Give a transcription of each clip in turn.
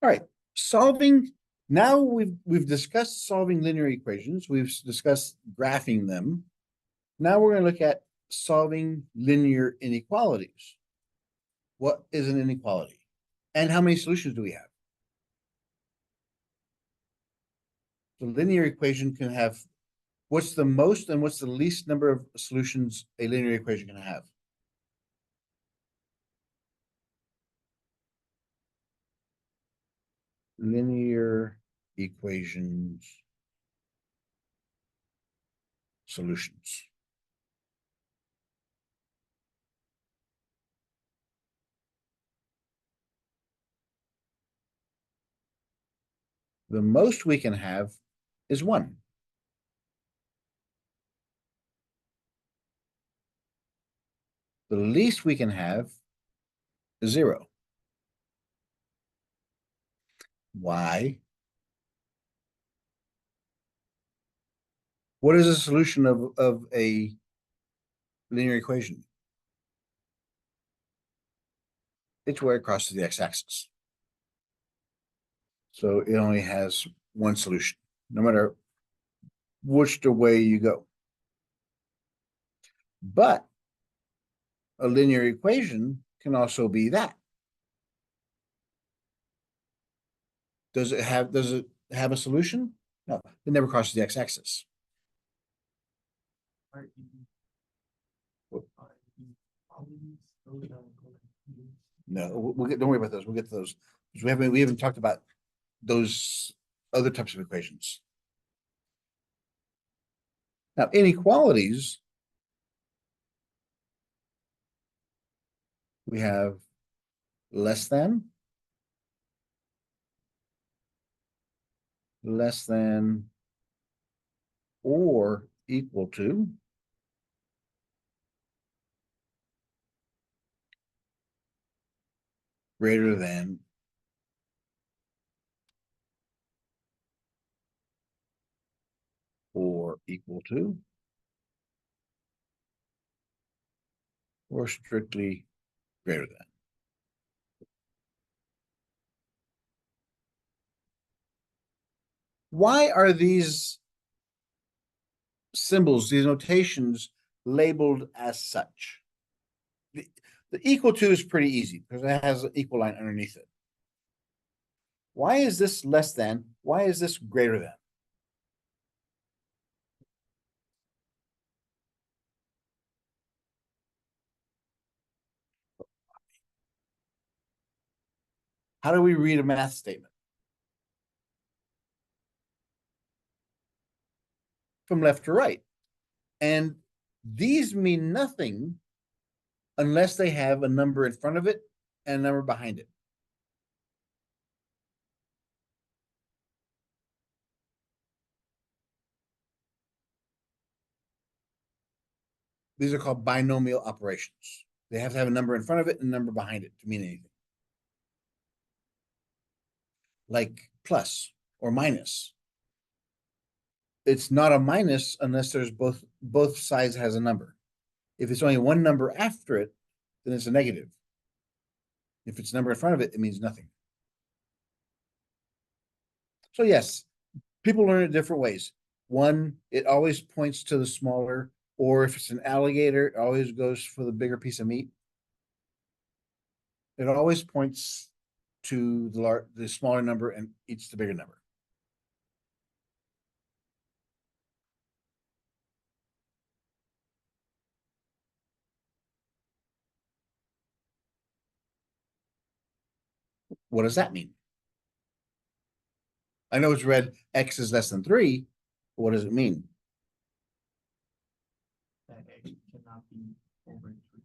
All right, solving. Now we've discussed solving linear equations. We've discussed graphing them. Now we're going to look at solving linear inequalities. What is an inequality? And how many solutions do we have? The linear equation can have, what's the most and what's the least number of solutions a linear equation can have? Linear equations solutions. The most we can have is one. The least we can have is zero. Why? What is the solution of a linear equation? It's where it crosses the x-axis. So it only has one solution, no matter which way you go. But a linear equation can also be that. Does it have a solution? No, it never crosses the x-axis. No, don't worry about those. We'll get to those. We haven't talked about those other types of equations. Now, inequalities, we have less than, or equal to, greater than, or equal to, or strictly greater than. Why are these symbols, these notations, labeled as such? The equal to is pretty easy because it has an equal line underneath it. Why is this less than? Why is this greater than? How do we read a math statement? From left to right. And these mean nothing unless they have a number in front of it and a number behind it. These are called binomial operations. They have to have a number in front of it and a number behind it to mean anything. Like plus or minus. It's not a minus unless there's both sides has a number. If it's only one number after it, then it's a negative. If it's a number in front of it, it means nothing. So yes, people learn it different ways. One, it always points to the smaller, or if it's an alligator, it always goes for the bigger piece of meat. It always points to the smaller number and eats the bigger number. What does that mean? I know it's read x is less than 3. But what does it mean? That x cannot be over 3.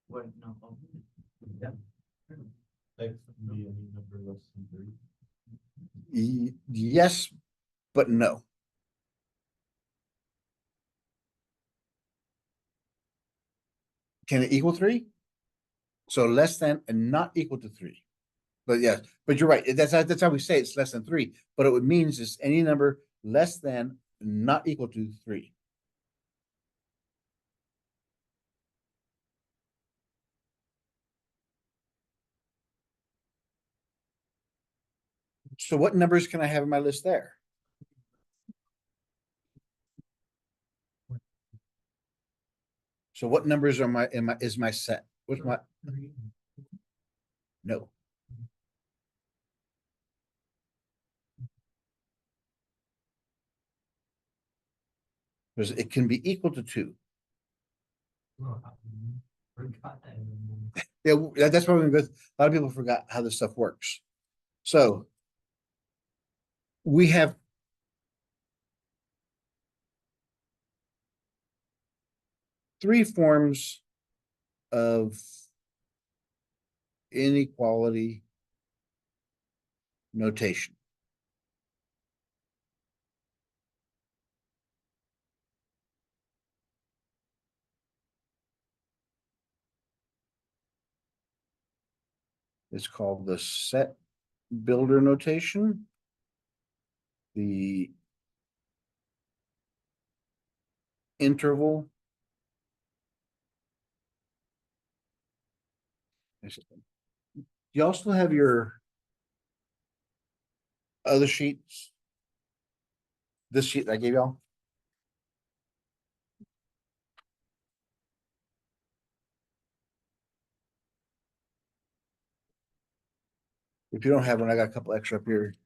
What? No, over. Yeah. X can be any number less than 3. Yes, but no. Can it equal 3? So less than and not equal to 3. But yeah, but you're right. That's how we say it's less than 3. But it means is any number less than, not equal to 3. So what numbers can I have in my list there? So what numbers are is my set? What's my, no, because it can be equal to 2. Forgot that. Yeah, that's why a lot of people forgot how this stuff works. So we have three forms of inequality notation. It's called the set builder notation, the interval. You also have your other sheets. This sheet I gave y'all. If you don't have one, I got a couple extra up here.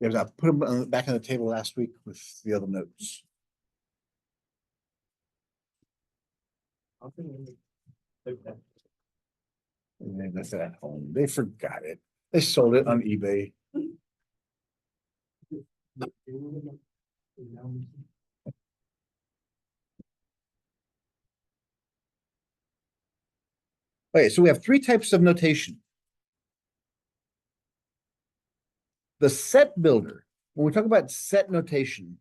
Yeah, I put them on the back of the table last week with the other notes. And they left it at home. They forgot it. They sold it on eBay. Okay, so we have three types of notation. The set builder, when we talk about set notation,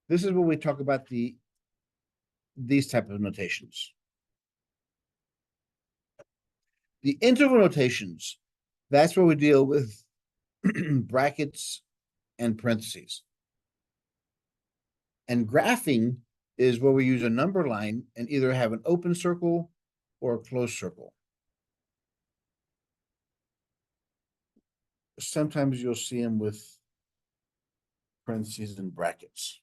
this is when we talk about these type of notations. The interval notations, that's where we deal with brackets and parentheses. And graphing is where we use a number line and either have an open circle or a closed circle. Sometimes you'll see them with parentheses and brackets.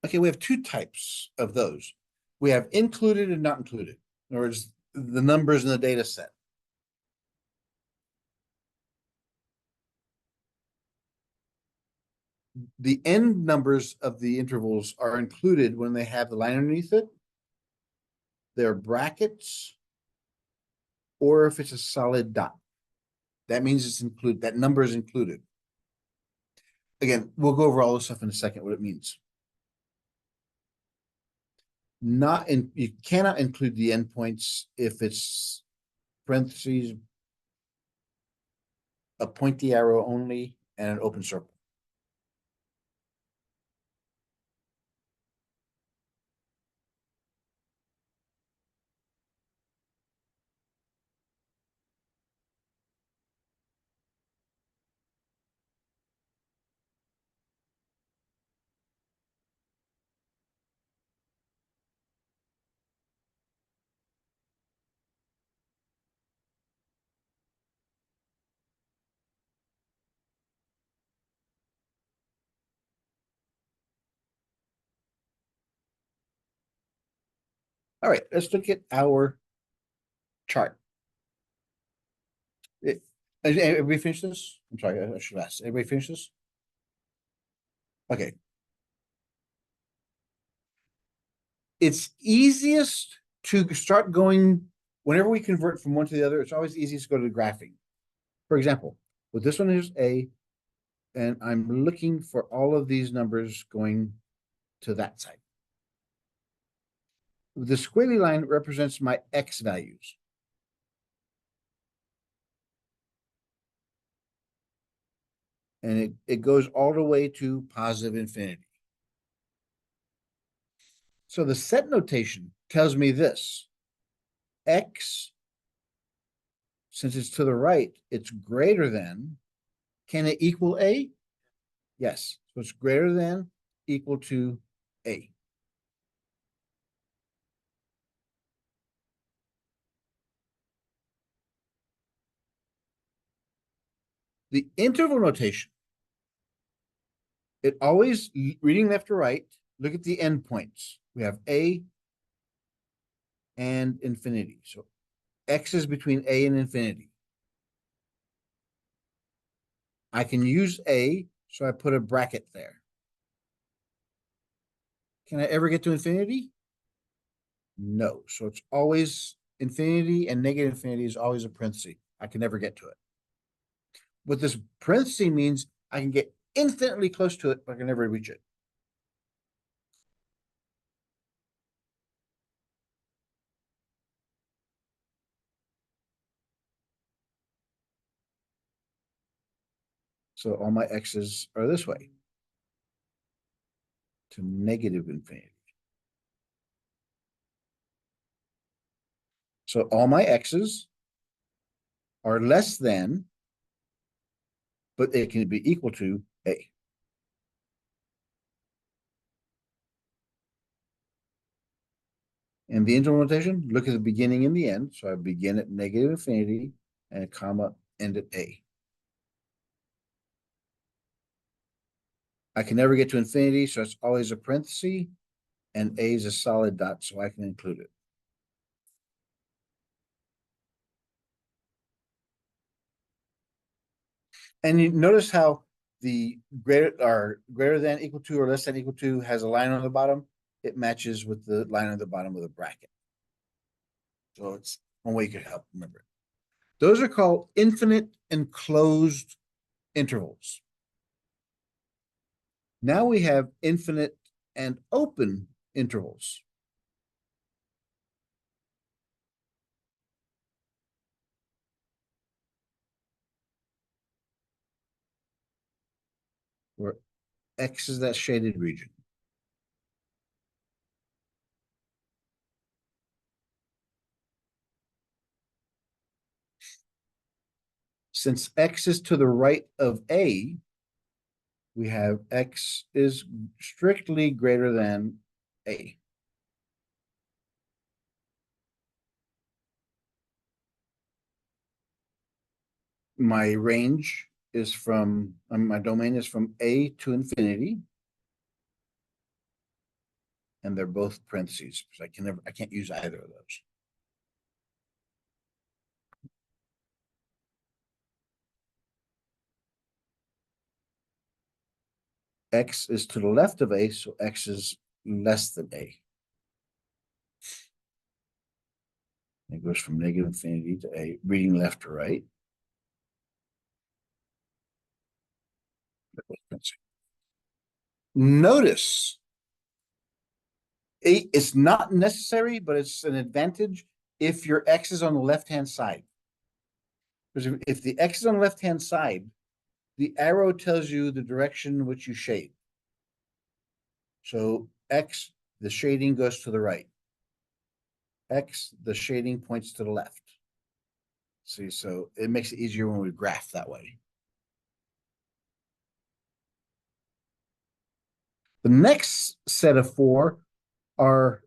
Okay, we have two types of those. We have included and not included. In other words, the numbers in the data set. The end numbers of the intervals are included when they have the line underneath it. They're brackets, or if it's a solid dot. That means it's included, that number is included. Again, we'll go over all this stuff in a second, what it means. Not in, you cannot include the endpoints if it's parentheses, a pointy arrow only, and an open circle. All right, let's look at our chart. Everybody finish this? I'm sorry, I should ask. Everybody finish this? Okay. It's easiest to start going, whenever we convert from one to the other, it's always easiest to go to the graphing. For example, with this one is A, and I'm looking for all of these numbers going to that side. The squiggly line represents my X values. And it goes all the way to positive infinity. So the set notation tells me this: x, since it's to the right, it's greater than. Can it equal a? Yes. So it's greater than, equal to a. The interval notation, it always, reading left to right, look at the endpoints. We have a and infinity. So x is between a and infinity. I can use a, so I put a bracket there. Can I ever get to infinity? No. So it's always infinity, and negative infinity is always a parenthesis. I can never get to it. What this parenthesis means, I can get infinitely close to it, but I can never reach it. So all my x's are this way, to negative infinity. So all my x's are less than, but it can be equal to a. And the interval notation, look at the beginning and the end. So I begin at negative infinity and a comma, end at a. I can never get to infinity, so it's always a parenthesis, and a is a solid dot, so I can include it. And you notice how the greater than, equal to, or less than equal to has a line on the bottom. It matches with the line on the bottom of the bracket. So it's one way you could help remember it. Those are called infinite and closed intervals. Now we have infinite and open intervals. Where x is that shaded region. Since x is to the right of a, we have x is strictly greater than a. My range is from, my domain is from a to infinity. And they're both parentheses, because I can't use either of those. X is to the left of a, so x is less than a. It goes from negative infinity to a, reading left to right. Notice it's not necessary, but it's an advantage if your x is on the left-hand side. Because if the x is on the left-hand side, the arrow tells you the direction in which you shade. So x, the shading goes to the right. X, the shading points to the left. See, so it makes it easier when we graph that way. The next set of four are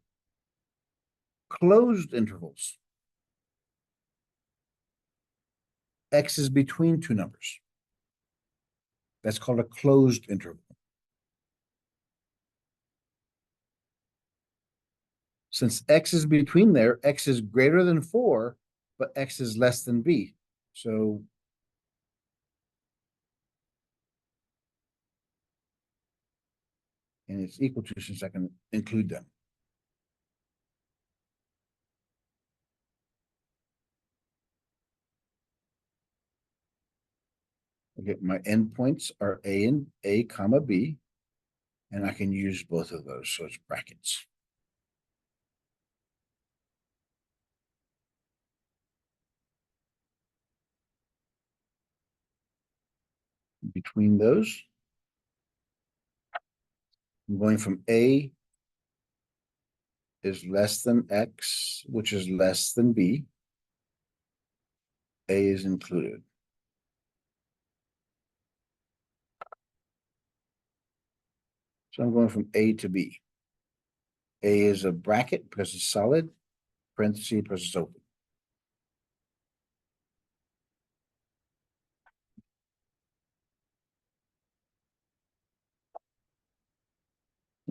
closed intervals. X is between two numbers. That's called a closed interval. Since x is between there, x is greater than 4, but x is less than b. So and it's equal to, since I can include them. Okay, my endpoints are a and a comma b, and I can use both of those, so it's brackets. between those. I'm going from A is less than X, which is less than B. A is included. So I'm going from A to B. A is a bracket because it's solid, parenthesis because it's open.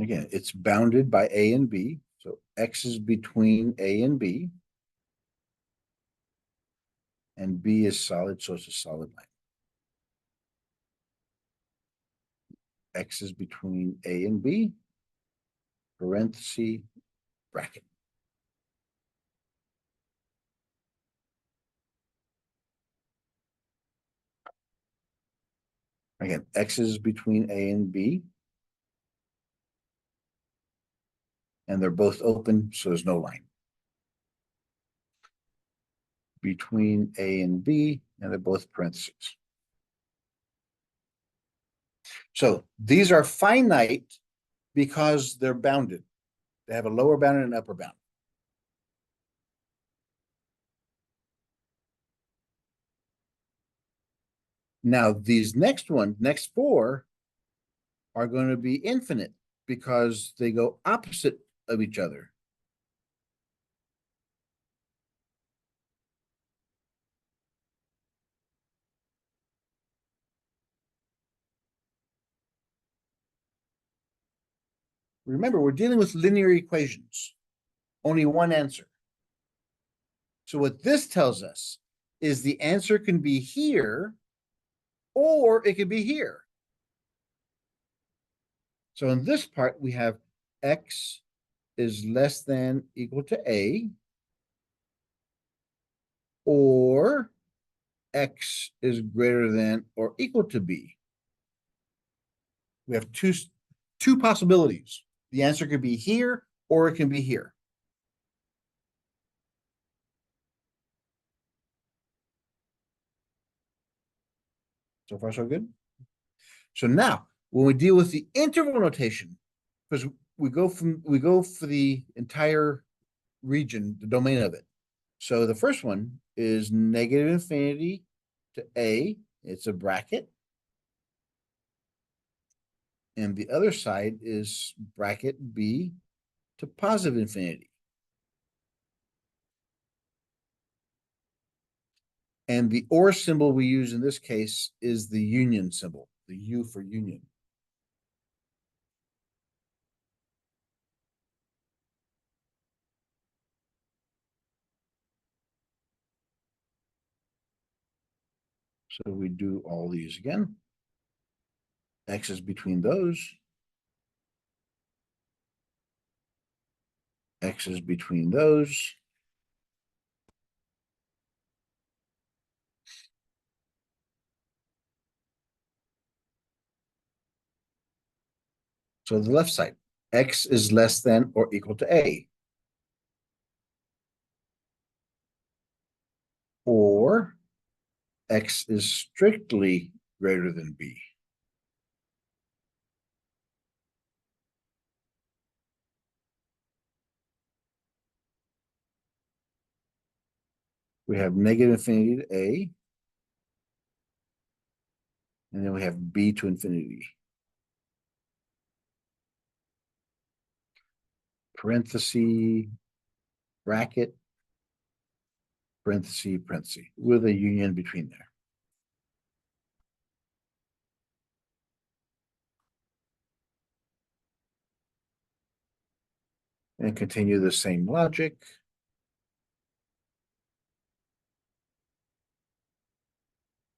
Again, it's bounded by A and B. So X is between A and B. And B is solid, so it's a solid line. X is between A and B, parenthesis, bracket. Again, X is between A and B. And they're both open, so there's no line. Between A and B, and they're both parentheses. So these are finite because they're bounded. They have a lower bound and an upper bound. Now, these next four, are going to be infinite because they go opposite of each other. Remember, we're dealing with linear equations. Only one answer. So what this tells us is the answer can be here or it could be here. So in this part, we have X is less than equal to A, or X is greater than or equal to B. We have two possibilities. The answer could be here or it can be here. So far, so good. So now, when we deal with the interval notation, because we go for the entire region, the domain of it. So the first one is negative infinity to A. It's a bracket. And the other side is bracket B to positive infinity. And the or symbol we use in this case is the union symbol, the U for union. So we do all these again. X is between those. X is between those. So the left side, X is less than or equal to A. Or X is strictly greater than B. We have negative infinity to A. And then we have B to infinity. Parenthesis, bracket, parenthesis, parenthesis, with a union between there. And continue the same logic.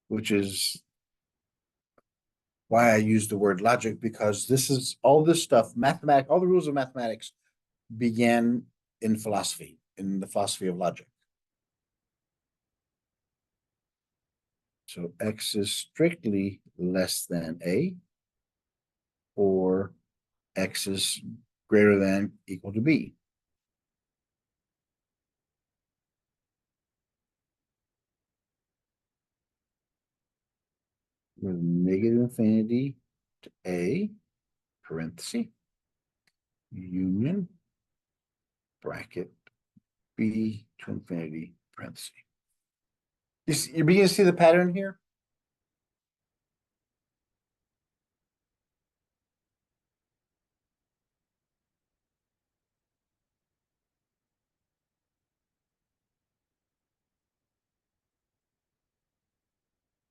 Which is why I use the word logic, because this is all this stuff, mathematics, all the rules of mathematics began in philosophy, in the philosophy of logic. So X is strictly less than A, or X is greater than equal to B. with negative infinity to A, parenthesis, union, bracket, B to infinity, parenthesis. You're beginning to see the pattern here?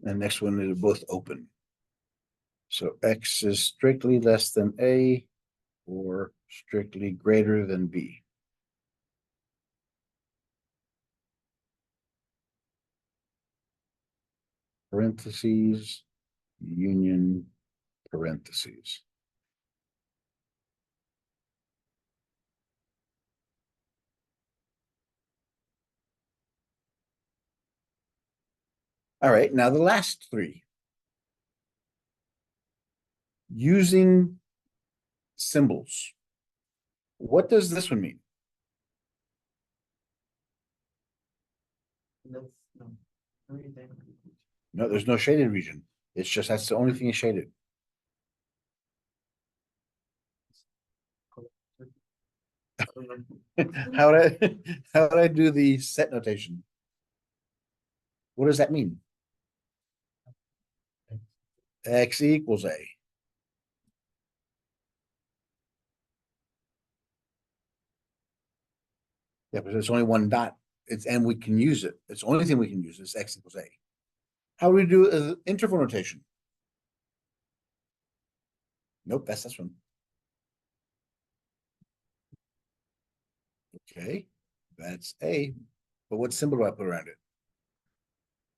And next one is both open. So X is strictly less than A or strictly greater than B. Parentheses, union, parentheses. All right, now the last three. Using symbols. What does this one mean? That's, no. No, you think. No, there's no shaded region. It's just that's the only thing is shaded. How would I how would I do the set notation? What does that mean? X equals A. Yeah, but there's only one dot. It's and we can use it. It's the only thing we can use is X equals A. How do we do interval notation? Nope, that's this one. Okay, that's A. But what symbol do I put around it?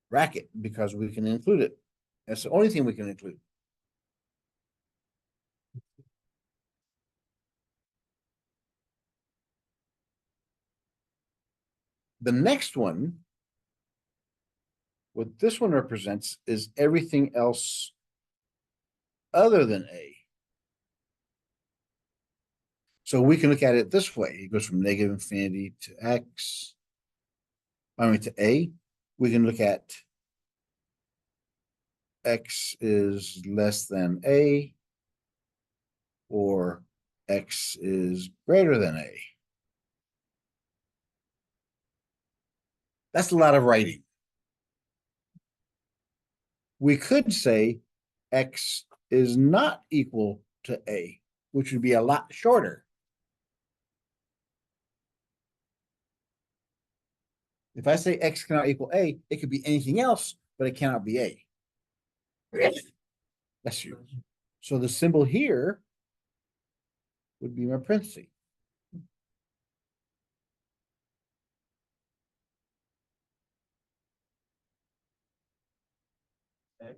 Bracket, because we can include it. That's the only thing we can include. The next one, what this one represents is everything else other than A. So we can look at it this way. It goes from negative infinity to X. I mean to A. We can look at X is less than A or X is greater than A. That's a lot of writing. We could say X is not equal to A, which would be a lot shorter. If I say X cannot equal A, it could be anything else, but it cannot be A. That's you. So the symbol here would be my parenthesis. X.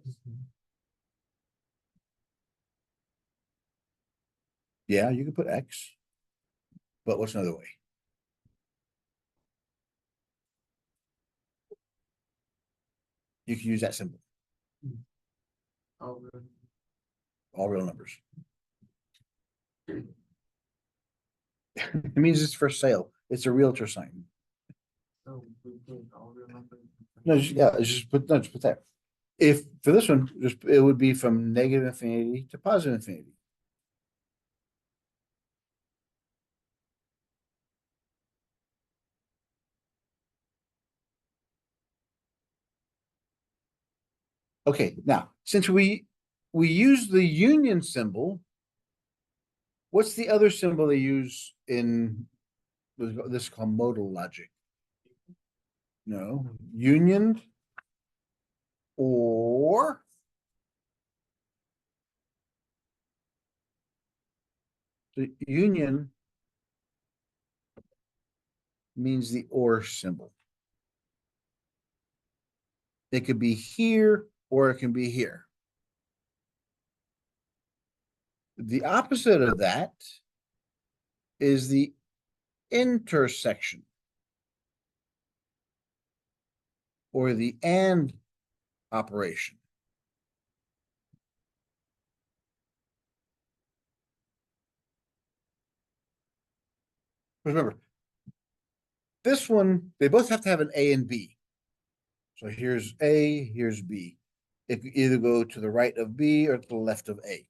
Yeah, you could put X, but what's another way? You can use that symbol, Oh, good. all real numbers. It means it's for sale. It's a realtor sign. So we take all the numbers. No, yeah, just put that. If for this one, just it would be from negative infinity to positive infinity. Okay, now since we use the union symbol, what's the other symbol they use in this is called modal logic? No, union or the union means the or symbol. It could be here or it can be here. The opposite of that is the intersection or the and operation. Remember, this one, they both have to have an A and B. So here's A, here's B. it could either go to the right of B or to the left of A.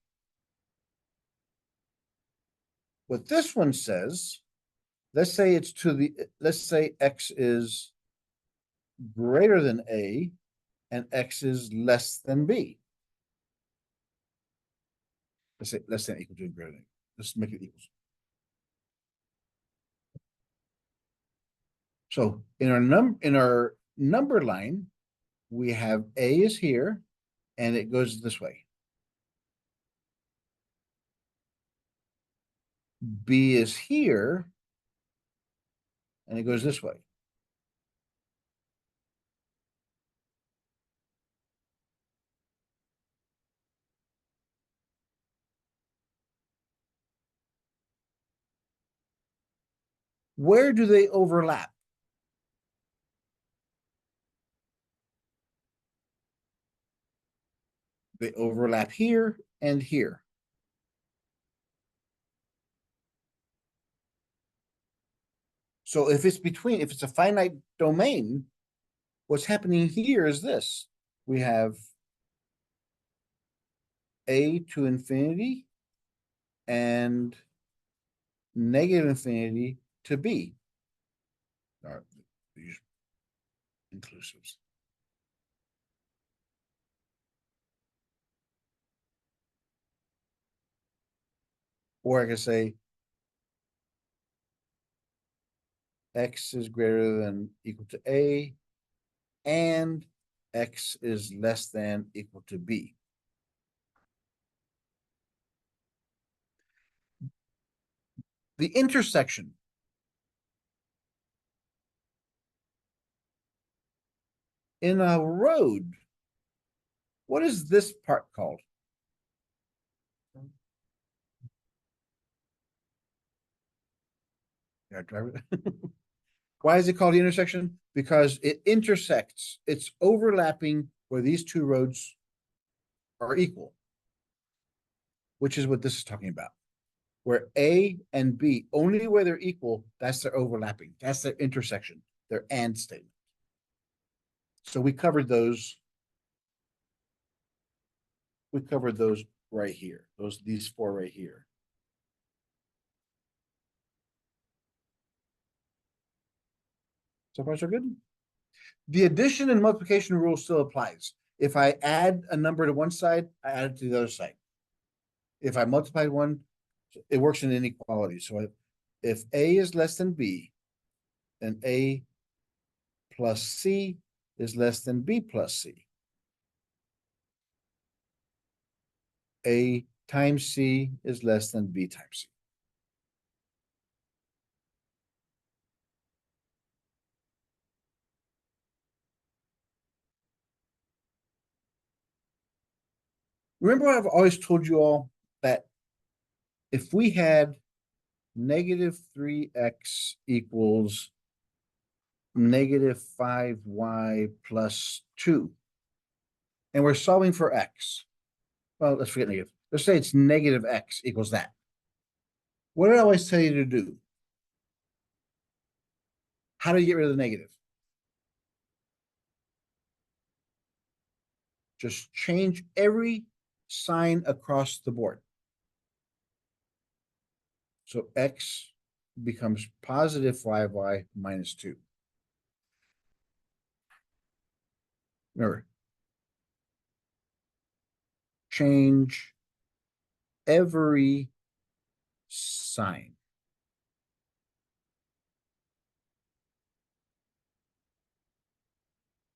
What this one says, let's say it's to the, let's say X is greater than A and X is less than B. Let's say less than equal to greater than. Let's make it equals. So in our number line, we have A is here and it goes this way. B is here and it goes this way. Where do they overlap? They overlap here and here. So if it's a finite domain, what's happening here is this. We have A to infinity and negative infinity to B. These inclusives. Or I could say X is greater than equal to A and X is less than equal to B. The intersection. In a road, what is this part called? Yeah, driver. Why is it called the intersection? Because it intersects, it's overlapping where these two roads are equal, which is what this is talking about. Where A and B, only where they're equal, that's their overlapping, that's their intersection, their and statement. So we covered those. We covered those right here, these four right here. So far, so good. The addition and multiplication rule still applies. If I add a number to one side, I add it to the other side. If I multiply one, it works in inequality. So if A is less than B, then A plus C is less than B plus C. A times C is less than B times C. Remember, I've always told you all that if we had negative 3x equals negative 5y plus 2, and we're solving for x. Well, let's forget negative. Let's say it's negative x equals that. What did I always tell you to do? How do you get rid of the negative? Just change every sign across the board. So x becomes positive 5y minus 2. Remember, change every sign.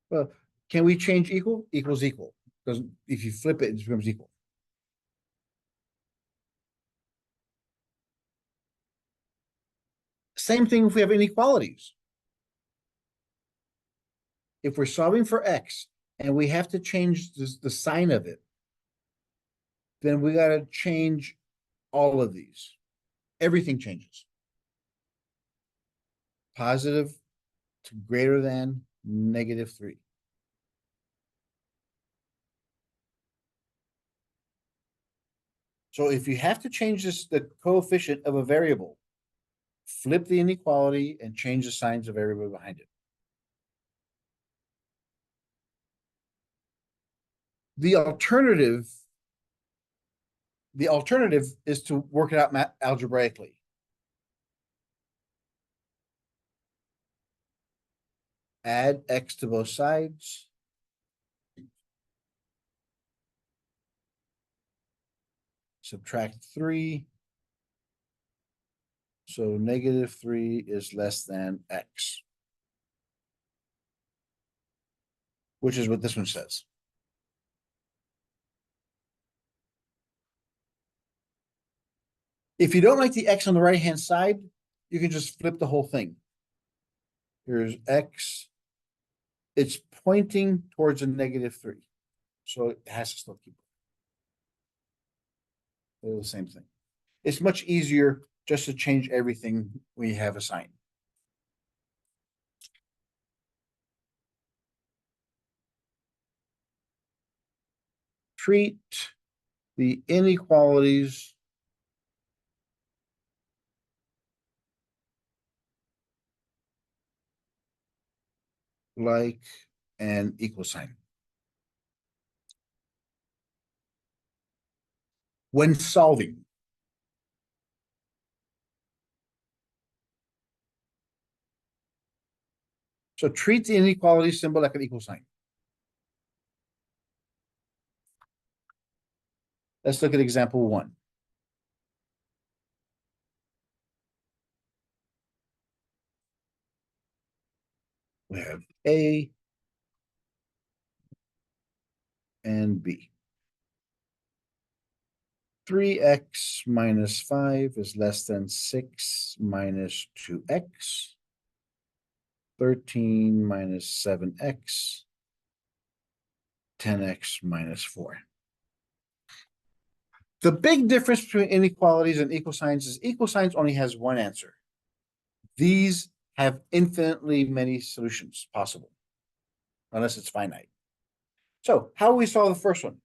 Well, can we change equal? Equals equal. Doesn't, if you flip it, it becomes equal. Same thing if we have inequalities. If we're solving for x and we have to change the sign of it, then we got to change all of these. Everything changes. Positive to greater than negative 3. So if you have to change the coefficient of a variable, flip the inequality and change the signs of variable behind it. The alternative, the alternative is to work it out algebraically. Add x to both sides. Subtract 3. So -3 is less than x, which is what this one says. If you don't like the x on the right-hand side, you can just flip the whole thing. Here's x. It's pointing towards a -3. So it has to still keep it. They're the same thing. It's much easier just to change everything when you have a sign. Treat the inequalities like an equal sign. When solving, so treat the inequality symbol like an equal sign. Let's look at example 1. We have A and B. 3x minus 5 is less than 6 minus 2x. 13 minus 7x. 10x minus 4. The big difference between inequalities and equal signs is equal signs only has one answer. These have infinitely many solutions possible, unless it's finite. So how will we solve the first one?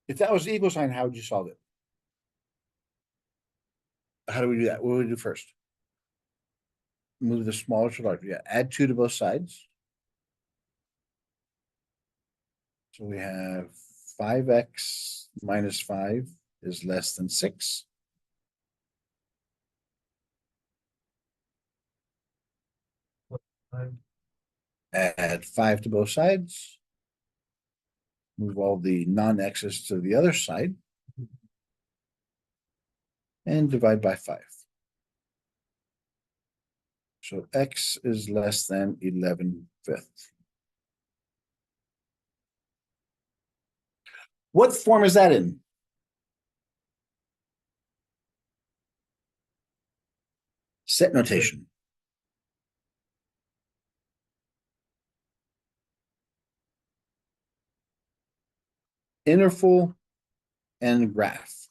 If that was the equal sign, how would you solve it? How do we do that? What do we do first? Move the smaller to larger. Yeah, add 2 to both sides. So we have 5x minus 5 is less than 6. Add 5 to both sides. Move all the non-x's to the other side. And divide by 5. So x is less than 11/5. What form is that in? Set notation. Interval and graph.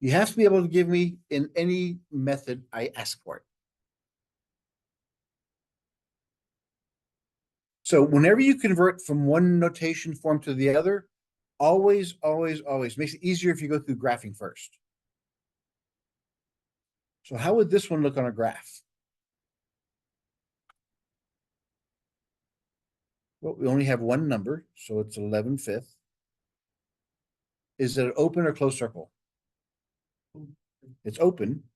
You have to be able to give me in any method I ask for it. So whenever you convert from one notation form to the other, always makes it easier if you go through graphing first. So how would this one look on a graph? Well, we only have one number, so it's 11/5. Is it an open or closed circle? It's open.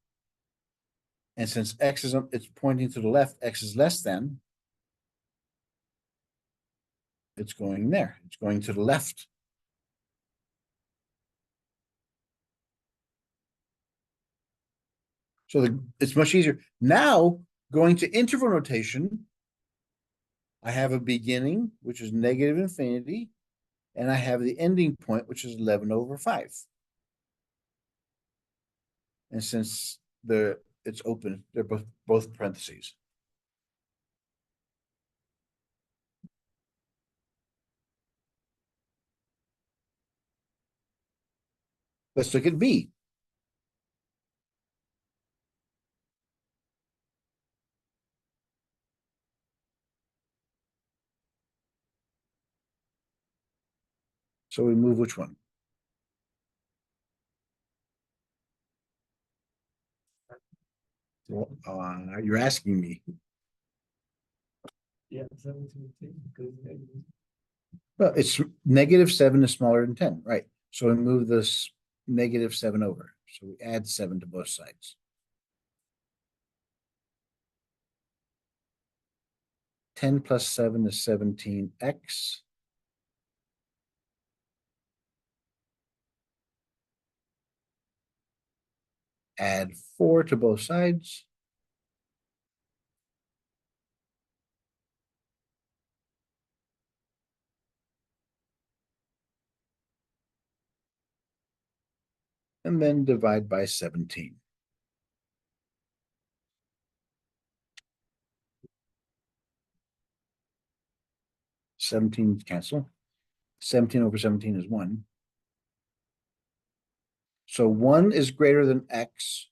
And since x is it's pointing to the left, x is less than, it's going there. It's going to the left. So it's much easier. Now, going to interval notation, I have a beginning, which is -infinity, and I have the ending point, which is 11/5. And since it's open, they're both parentheses. Let's look at B. So we move which one? Well, you're asking me. Yeah, 17, because Well, it's -7 is smaller than 10, right? So we move this -7 over. So we add 7 to both sides. 10 plus 7 is 17x. Add 4 to both sides. And then divide by 17. Seventeen cancel. 17 over 17 is 1. So 1 is greater than x.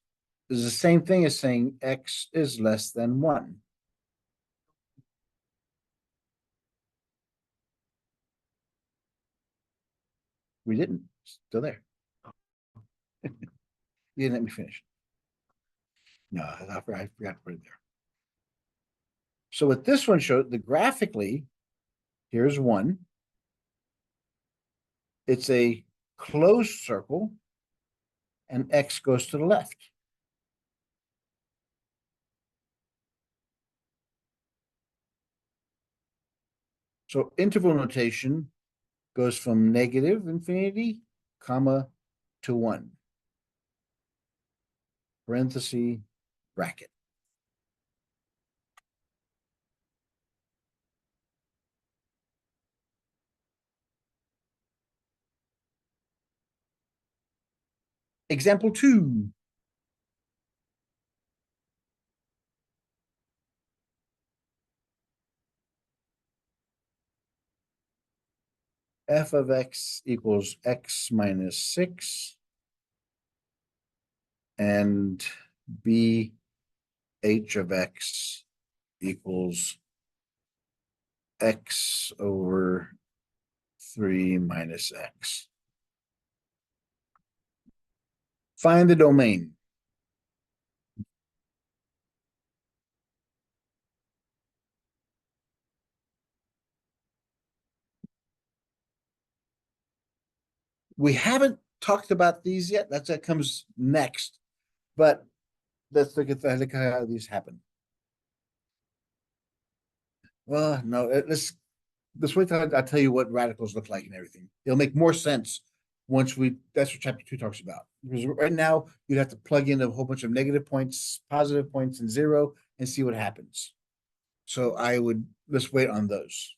Is the same thing as saying x is less than 1. We didn't. Still there. You didn't let me finish. No, I forgot to put it there. So what this one showed, the graphically, here's 1. It's a closed circle, and x goes to the left. So interval notation goes from negative infinity, comma, to 1. Parenthesis, bracket. Example 2. F of x equals x minus 6, and b h of x equals x over 3 minus x. Find the domain. We haven't talked about these yet. That comes next. But let's look at how these happen. Well, no, let's wait till I tell you what radicals look like and everything. It'll make more sense once that's what chapter 2 talks about. Because right now you'd have to plug in a whole bunch of negative points, positive points, and 0 and see what happens. So let's wait on those.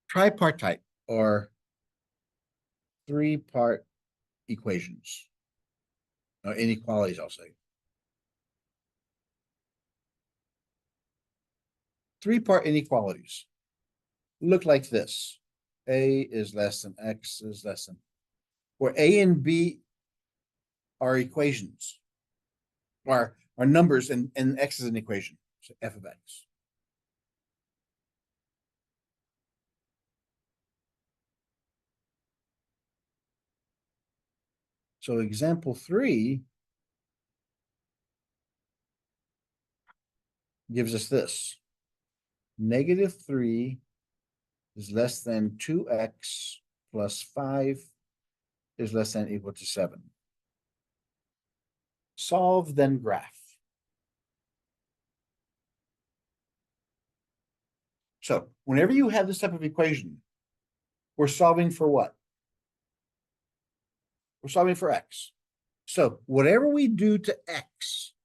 Tripartite or 3-part equations, or inequalities, I'll say. 3-part inequalities look like this. A is less than X is less than, where A and B are equations, are numbers, and X is an equation, so F of X. So example 3 gives us this. -3 is less than 2x plus 5 is less than or equal to 7. Solve, then graph. So whenever you have this type of equation, we're solving for what? We're solving for x. So whatever we do to x,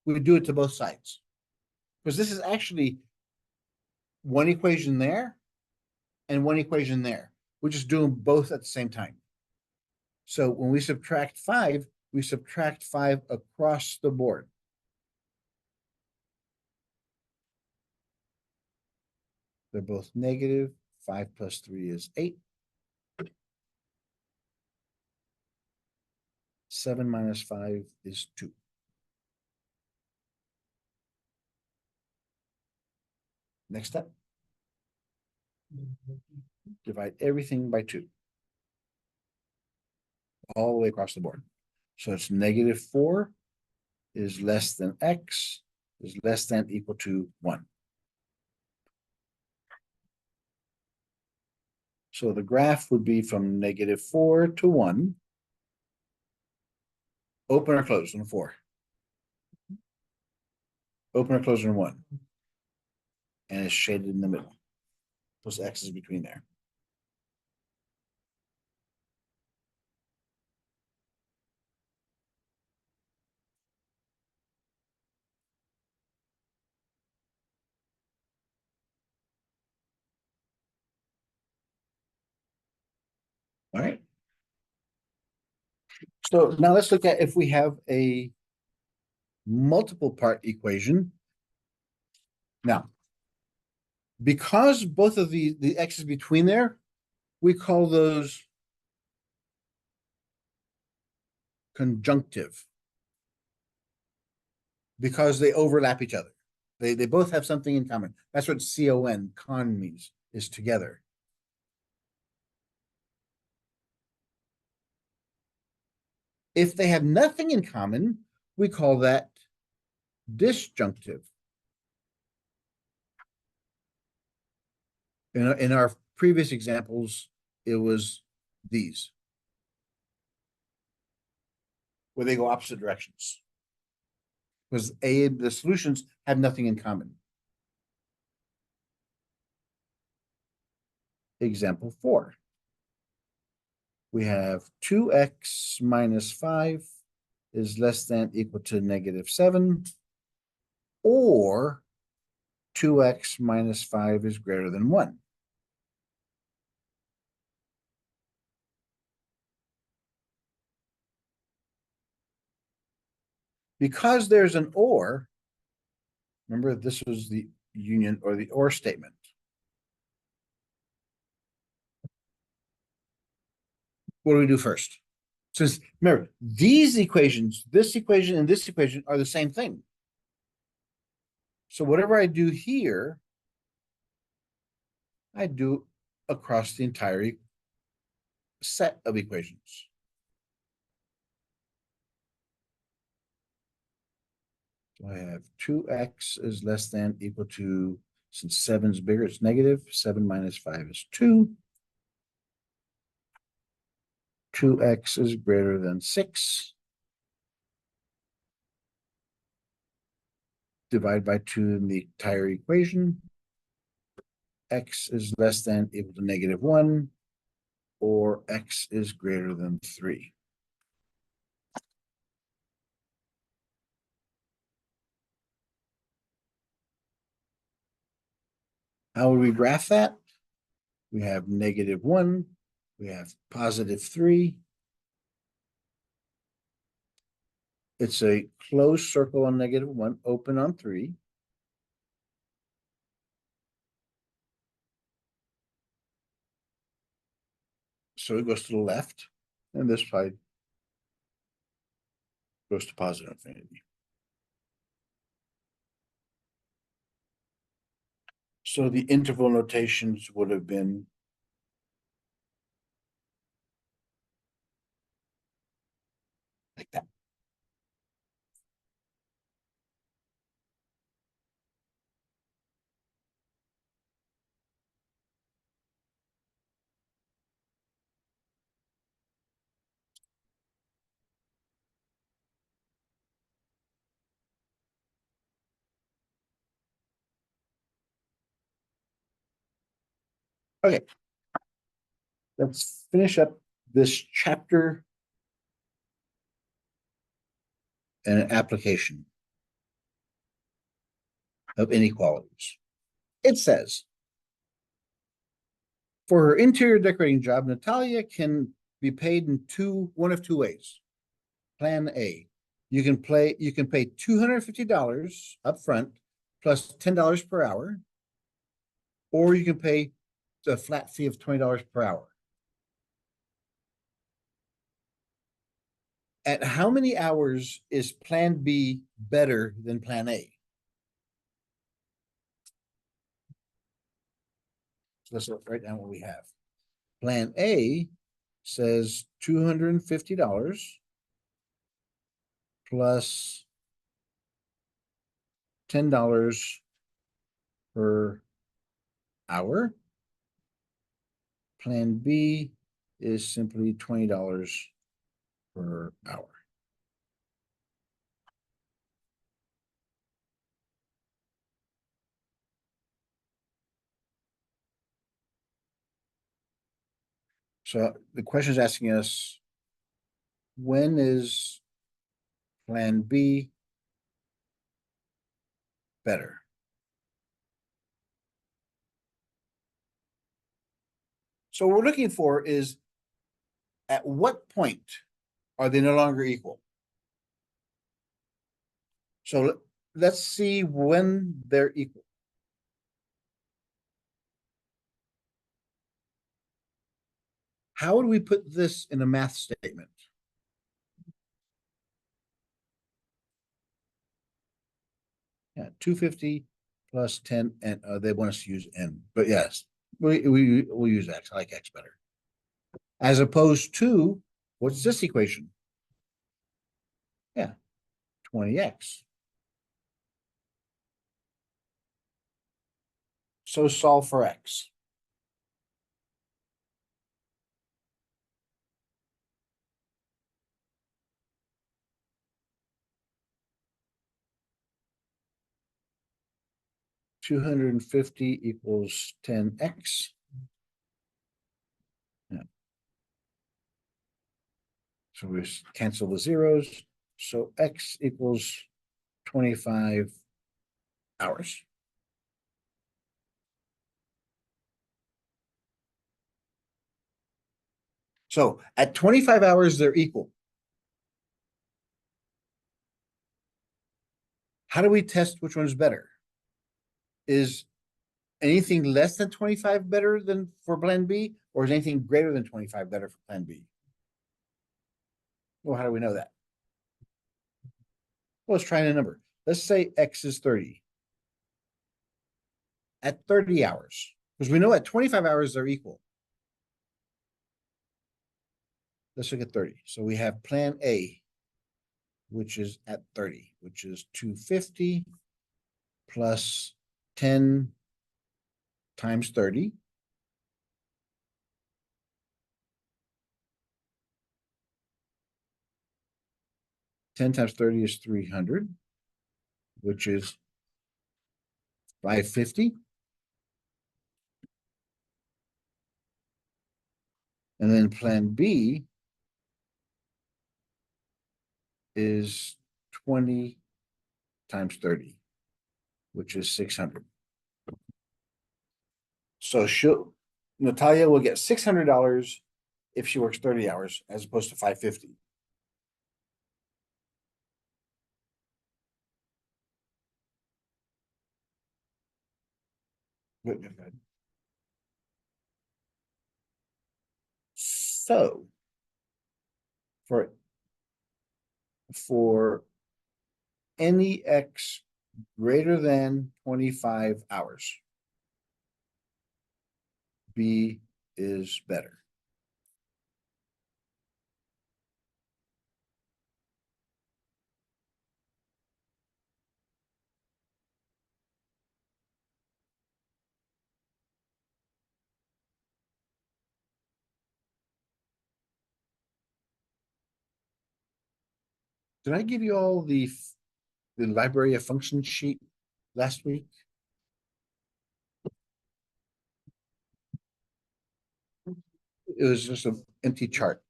we do it to both sides. Because this is actually one equation there and one equation there. We're just doing both at the same time. So when we subtract 5, we subtract 5 across the board. They're both negative. 5 plus 3 is 8. 7 minus 5 is 2. Next step. Divide everything by 2. All the way across the board. So it's -4 is less than x is less than equal to 1. So the graph would be from -4 to 1. Open or close on 4. Open or close on 1. And it's shaded in the middle. Those x's between there. All right. So now let's look at if we have a multiple part equation. Now, because both of the x's between there, we call those conjunctive because they overlap each other. They both have something in common. That's what con means, is together. If they have nothing in common, we call that disjunctive. In our previous examples, it was these, where they go opposite directions. Because the solutions have nothing in common. Example 4. We have 2x minus 5 is less than equal to -7, or 2x minus 5 is greater than 1. Because there's an or, remember this was the union or the or statement. What do we do first? Since remember, these equations, this equation and this equation are the same thing. So whatever I do here, I do across the entire set of equations. So I have 2x is less than equal to, since 7 is bigger, it's negative. 7 minus 5 is 2. 2x is greater than 6. Divide by 2 in the entire equation. X is less than equal to -1, or x is greater than 3. How would we graph that? We have -1, we have +3. It's a closed circle on -1, open on 3. So it goes to the left, and this side goes to positive infinity. So the interval notations would have been like that. Okay, let's finish up this chapter and an application of inequalities. It says, for her interior decorating job, Natalia can be paid in one of two ways. Plan A, you can pay $250 up front plus $10 per hour, or you can pay a flat fee of $20 per hour. At how many hours is Plan B better than Plan A? So let's write down what we have. Plan A says $250 plus $10 per hour. Plan B is simply $20 per hour. So the question is asking us, when is Plan B better? So what we're looking for is, at what point are they no longer equal? So let's see when they're equal. How would we put this in a math statement? Yeah, 250 plus 10, and they want us to use n, but yes, we'll use x. I like x better. As opposed to, what's this equation? Yeah, 20x. So solve for x. $250 equals 10x. Yeah. So we cancel the zeros. So x equals 25 hours. So at 25 hours, they're equal. How do we test which one's better? Is anything less than 25 better than for plan B, or is anything greater than 25 better for plan B? Well, how do we know that? Well, let's try a number. Let's say x is 30. At 30 hours, because we know at 25 hours they're equal. Let's look at 30. So we have plan A, which is at 30, which is 250 plus 10 times 30. Ten times 30 is 300, which is 550. And then plan B is 20 times 30, which is 600. So Natalia will get $600 if she works 30 hours as opposed to 550. Good. So for any x greater than 25 hours, B is better. Did I give you all the library of functions sheet last week? It was just an empty chart.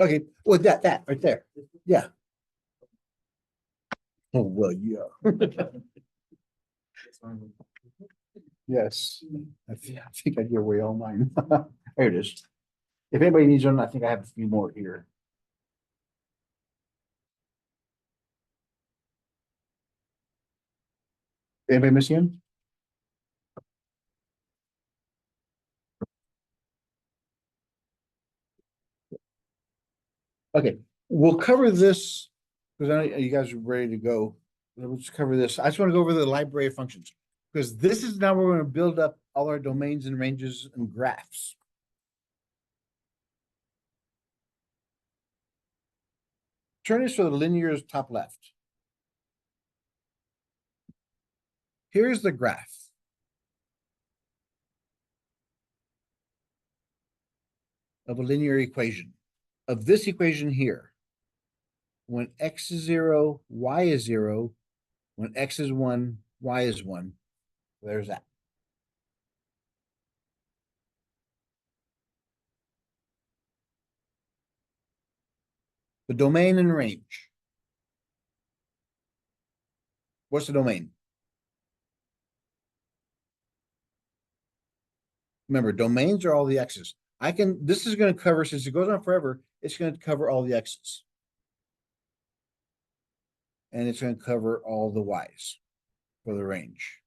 Okay, well, that right there. Yeah. Oh, well, yeah. Yes. I think I gave away all mine. There it is. If anybody needs one, I think I have a few more here. Anybody missing him? Okay, we'll cover this Because I know you guys are ready to go. Let's cover this. I just want to go over the library of functions. Because this is now we're going to build up all our domains and ranges and graphs. Turn this so the linear is top left. Here's the graph. Of a linear equation. Of this equation here. When x is 0, y is 0. When x is 1, y is 1. There's that. The domain and range. What's the domain? Remember, domains are all the x's. This is going to cover, since it goes on forever, it's going to cover all the x's. And it's going to cover all the y's for the range.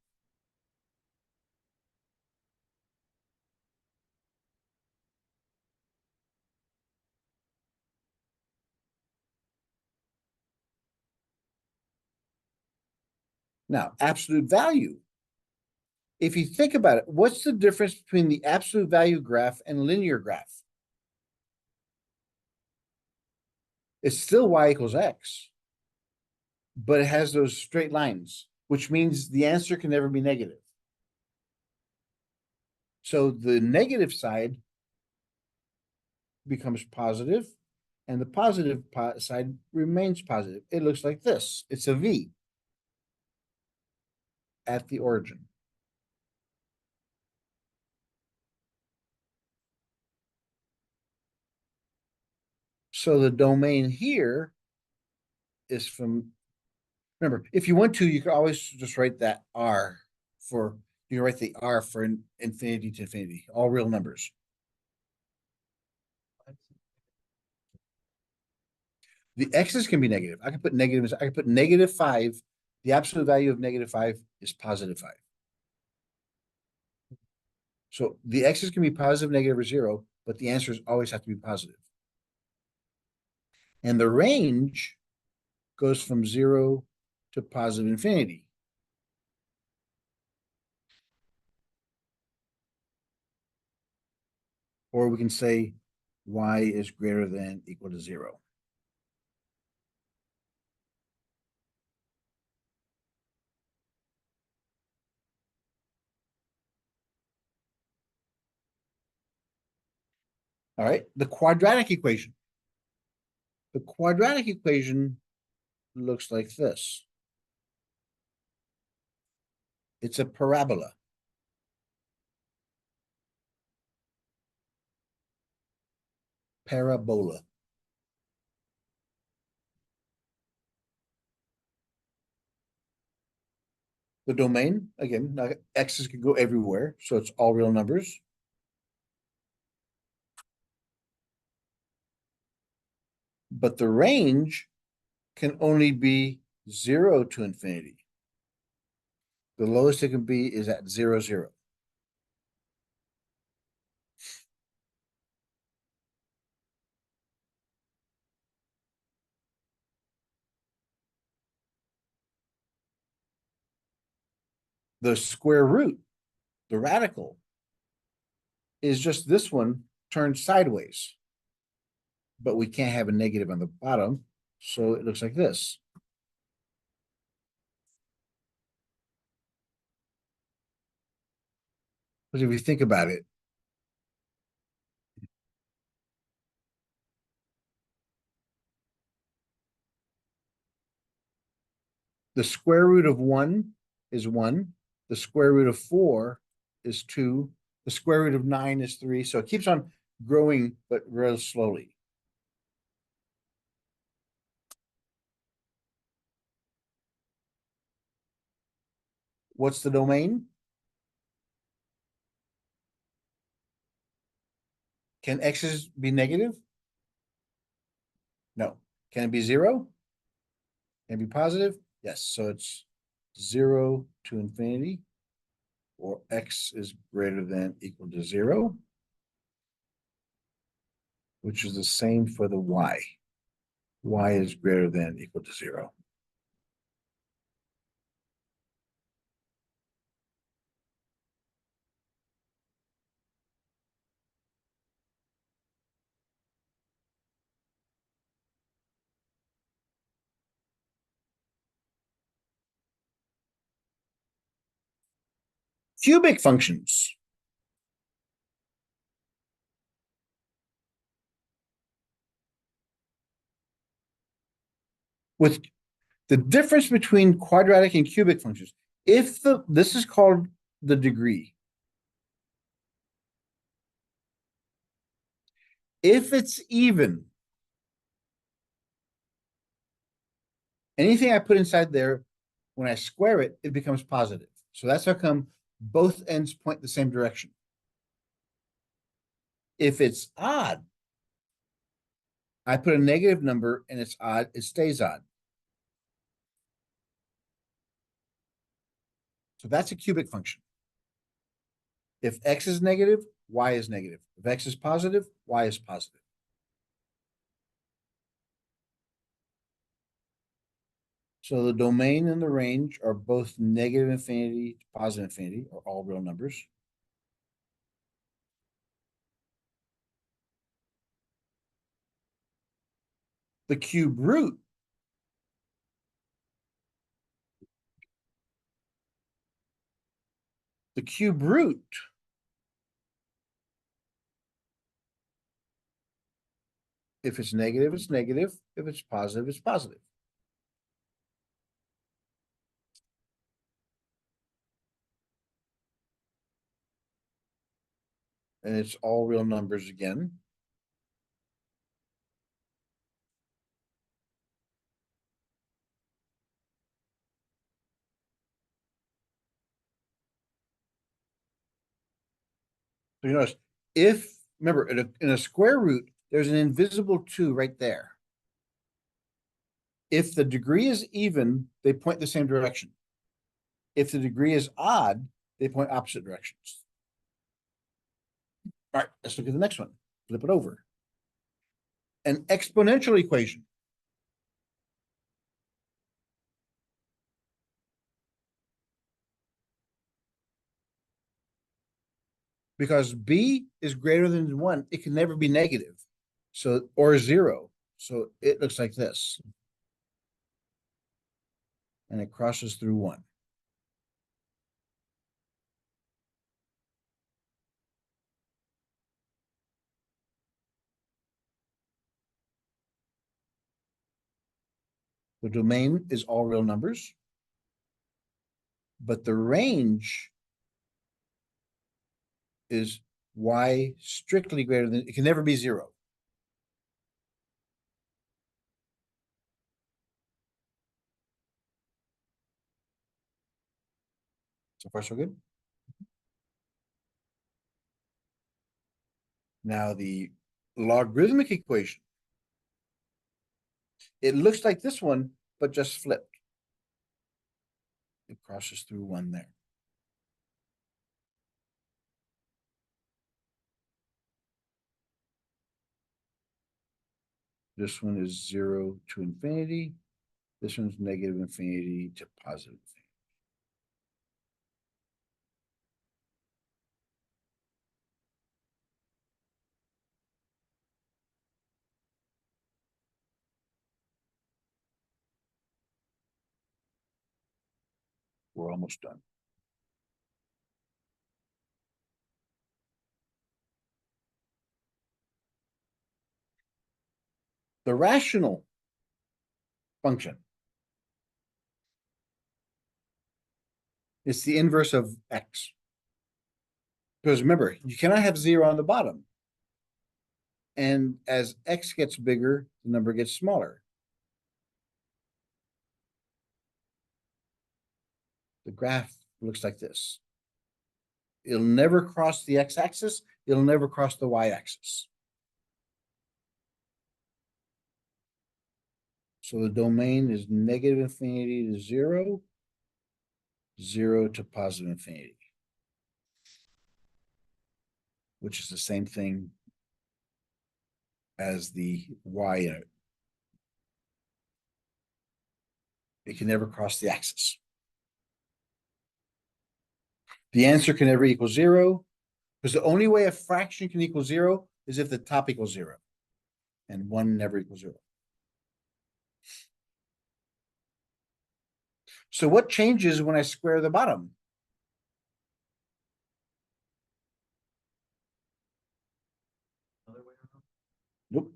Now, absolute value. If you think about it, what's the difference between the absolute value graph and linear graph? It's still y equals x, but it has those straight lines, which means the answer can never be negative. So the negative side becomes positive, and the positive side remains positive. It looks like this. It's a V at the origin. So the domain here is from, remember, if you want to, you could always just write that R for, you write the R for infinity to infinity, all real numbers. The x's can be negative. I can put negative, I can put -5. The absolute value of -5 is +5. So the x's can be positive, negative, or 0, but the answers always have to be positive. And the range goes from 0 to positive infinity. Or we can say y is greater than equal to 0. All right, the quadratic equation. The quadratic equation looks like this. It's a parabola. Parabola. The domain, again, x's can go everywhere, so it's all real numbers. But the range can only be 0 to infinity. The lowest it can be is at 0, 0. The square root, the radical, is just this one turned sideways. But we can't have a negative on the bottom, so it looks like this. But if you think about it, the square root of 1 is 1. The square root of 4 is 2. The square root of 9 is 3. So it keeps on growing, but real slowly. What's the domain? Can x's be negative? No. Can it be 0? Can it be positive? Yes. So it's 0 to infinity, or x is greater than equal to 0, which is the same for the y. Y is greater than or equal to 0. Cubic functions. With the difference between quadratic and cubic functions, if this is called the degree. If it's even, anything I put inside there, when I square it, it becomes positive. So that's how come both ends point the same direction. If it's odd, I put a negative number and it's odd, it stays odd. So that's a cubic function. If x is negative, y is negative. If x is positive, y is positive. So the domain and the range are both negative infinity to positive infinity, or all real numbers. The cube root if it's negative, it's negative. If it's positive, it's positive. And it's all real numbers again. So you notice, remember, in a square root, there's an invisible 2 right there. If the degree is even, they point the same direction. If the degree is odd, they point opposite directions. All right, let's look at the next one. Flip it over. An exponential equation. Because b is greater than 1, it can never be negative. So, or 0. So it looks like this. And it crosses through 1. The domain is all real numbers, but the range is y strictly greater than, it can never be 0. So far, so good. Now the logarithmic equation. It looks like this one, but just flipped. It crosses through 1 there. This one is 0 to infinity. This one's negative infinity to positive infinity. We're almost done. The rational function is the inverse of x. Because remember, you cannot have 0 on the bottom. And as x gets bigger, the number gets smaller. The graph looks like this. It'll never cross the x-axis. It'll never cross the y-axis. So the domain is negative infinity to 0, 0 to positive infinity, which is the same thing as the y It can never cross the axis. The answer can never equal zero, because the only way a fraction can equal zero is if the top equals zero. And one never equals zero. So what changes when I square the bottom? Other way around. Nope.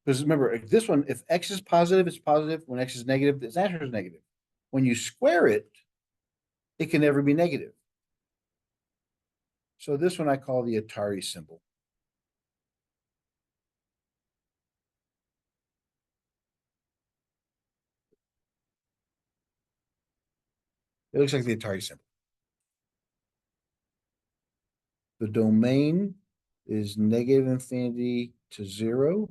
Because remember, if this one, if x is positive, it's positive. When x is negative, its answer is negative. When you square it, it can never be negative. So this one I call the Atari symbol. It looks like the Atari symbol. The domain is negative infinity to zero,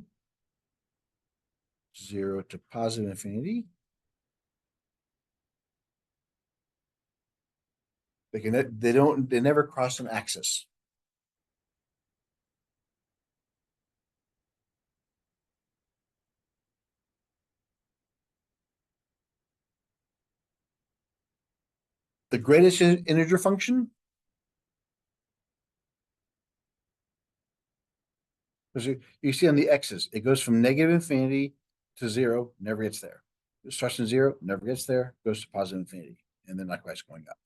zero to positive infinity. They never cross an axis. The greatest integer function, because you see on the x's, it goes from negative infinity to zero, never gets there. It starts from zero, never gets there, goes to positive infinity, and then likewise going up.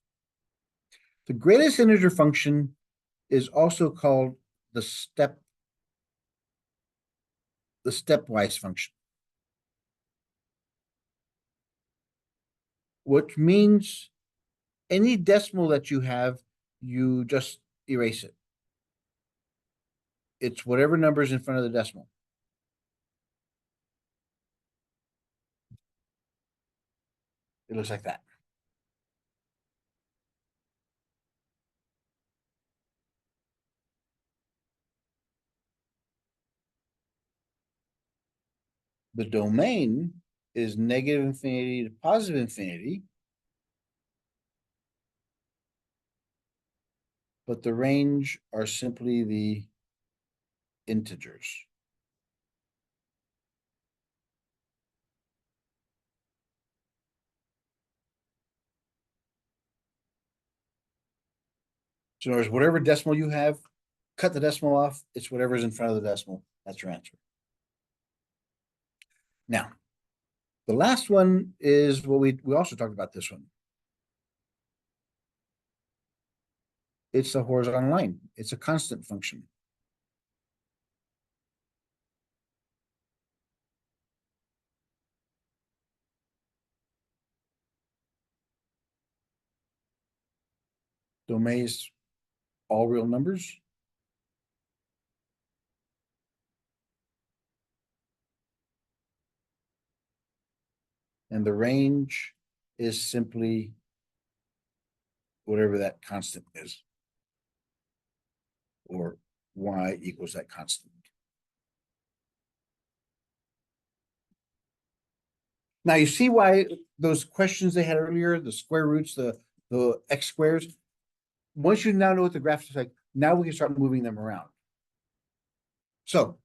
The greatest integer function is also called the stepwise function, which means any decimal that you have, you just erase it. It's whatever number is in front of the decimal. It looks like that. The domain is negative infinity to positive infinity, but the range are simply the integers. So in other words, whatever decimal you have, cut the decimal off, it's whatever's in front of the decimal. That's your answer. Now, the last one is what we also talked about this one. It's a horizontal line. It's a constant function. Domain is all real numbers. And the range is simply whatever that constant is, or y equals that constant. Now you see why those questions they had earlier, the square roots, the x squares, once you now know what the graph is like, now we can start moving them around. So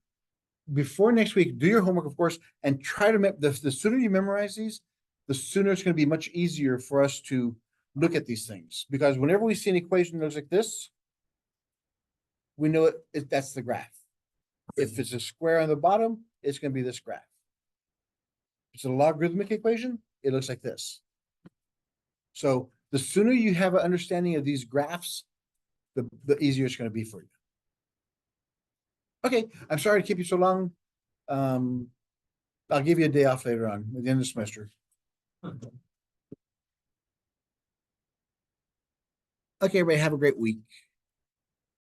before next week, do your homework, of course, and try to the sooner you memorize these, the sooner it's going to be much easier for us to look at these things. Because whenever we see an equation that looks like this, we know that's the graph. If it's a square on the bottom, it's going to be this graph. If it's a logarithmic equation, it looks like this. So the sooner you have an understanding of these graphs, the easier it's going to be for you. Okay, I'm sorry to keep you so long. I'll give you a day off later on at the end of the semester. Okay, everybody, have a great week.